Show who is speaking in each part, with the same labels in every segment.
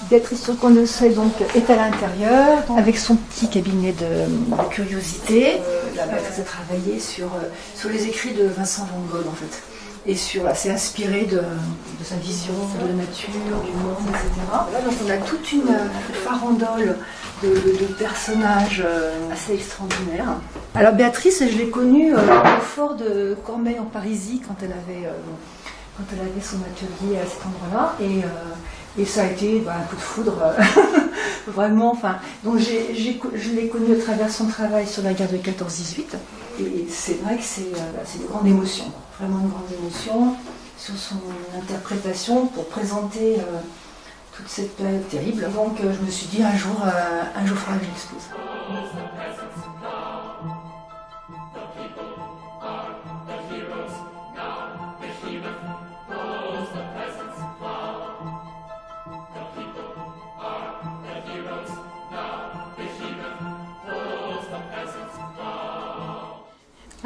Speaker 1: Béatrice Turcandozé donc est à l'intérieur avec son petit cabinet de curiosité. La Béatrice a travaillé sur les écrits de Vincent van Gogh en fait. Et c'est inspiré de sa vision de la nature, du monde, etc. Là, donc on a toute une farandole de personnages assez extraordinaires. Alors Béatrice, je l'ai connue au fort de Cormeilles en Parisie quand elle avait son atelier à cet endroit-là. Et ça a été un coup de foudre, vraiment. Enfin, donc je l'ai connue à travers son travail sur la guerre de 14-18. Et c'est vrai que c'est une grande émotion, vraiment une grande émotion sur son interprétation pour présenter toute cette période terrible. Donc je me suis dit un jour il faudra que je l'expose.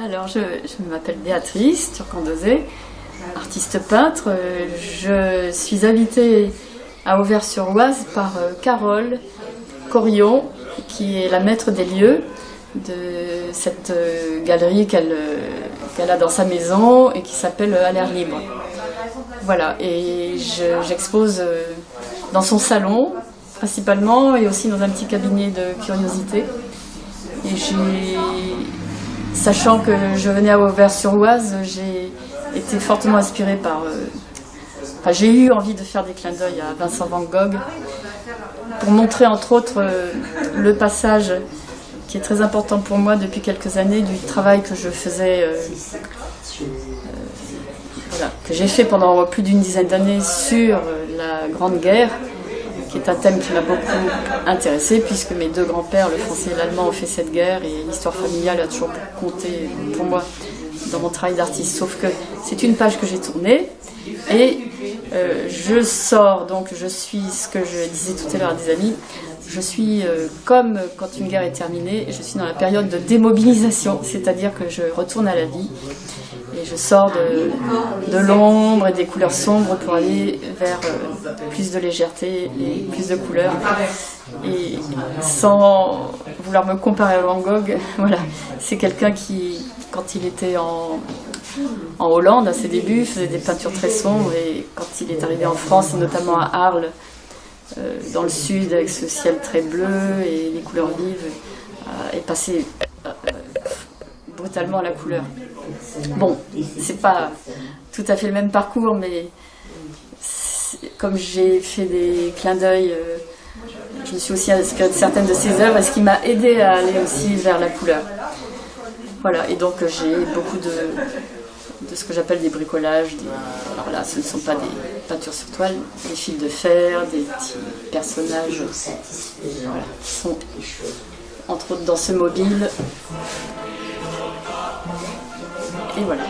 Speaker 2: Alors, je m'appelle Béatrice Turcandozé, artiste peintre. Je suis invitée à Auvers-sur-Oise par Carole Corion, qui est la maître des lieux de cette galerie qu'elle a dans sa maison et qui s'appelle À l'air libre. Voilà, et j'expose dans son salon principalement et aussi dans un petit cabinet de curiosité. Et sachant que je venais à Auvers-sur-Oise, j'ai été fortement inspirée par... j'ai eu envie de faire des clins d'œil à Vincent van Gogh pour montrer entre autres le passage qui est très important pour moi depuis quelques années du travail que je faisais, que j'ai fait pendant plus d'une dizaine d'années sur la Grande Guerre, qui est un thème qui m'a beaucoup intéressée puisque mes deux grands-pères, le français et l'allemand, ont fait cette guerre et l'histoire familiale a toujours beaucoup compté pour moi dans mon travail d'artiste. Sauf que c'est une page que j'ai tournée et je sors, donc je suis ce que je disais tout à l'heure à des amis, je suis comme quand une guerre est terminée, je suis dans la période de démobilisation, c'est-à-dire que je retourne à la vie. Et je sors de l'ombre et des couleurs sombres pour aller vers plus de légèreté et plus de couleurs. Et sans vouloir me comparer à Van Gogh, voilà, c'est quelqu'un qui, quand il était en Hollande, à ses débuts, faisait des peintures très sombres. Et quand il est arrivé en France, et notamment à Arles, dans le sud, avec ce ciel très bleu et les couleurs vives, est passé brutalement à la couleur. Bon, c'est pas tout à fait le même parcours, mais comme j'ai fait des clins d'œil, je me suis aussi inspirée de certaines de ses œuvres, ce qui m'a aidé à aller aussi vers la couleur. Voilà, et donc j'ai beaucoup de ce que j'appelle des bricolages. Alors là, ce ne sont pas des peintures sur toile, des fils de fer, des petits personnages voilà, qui sont entre autres dans ce mobile. Et voilà.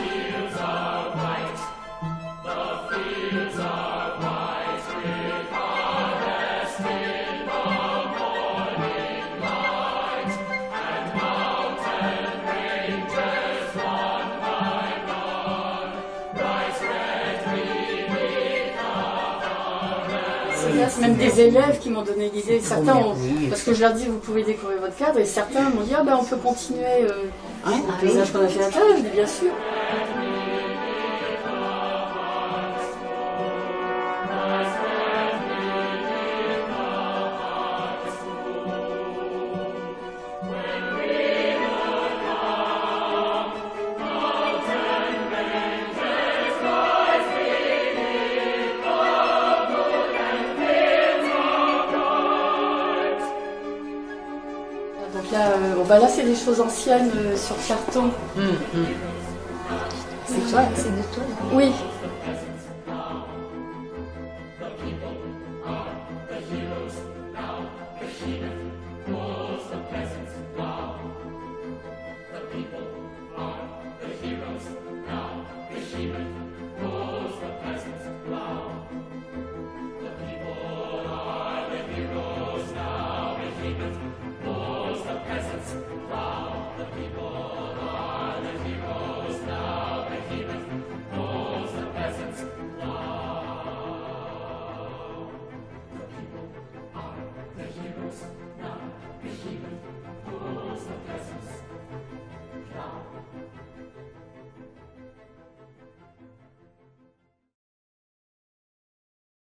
Speaker 2: C'est même des élèves qui m'ont donné l'idée. Certains ont, parce que je leur dis vous pouvez découvrir votre cadre, et certains m'ont dit ah ben on peut continuer le paysage qu'on a fait à l'intérieur. Je dis bien sûr. Donc là, c'est des choses anciennes sur carton.
Speaker 1: C'est toi, c'est de toi.
Speaker 2: Oui.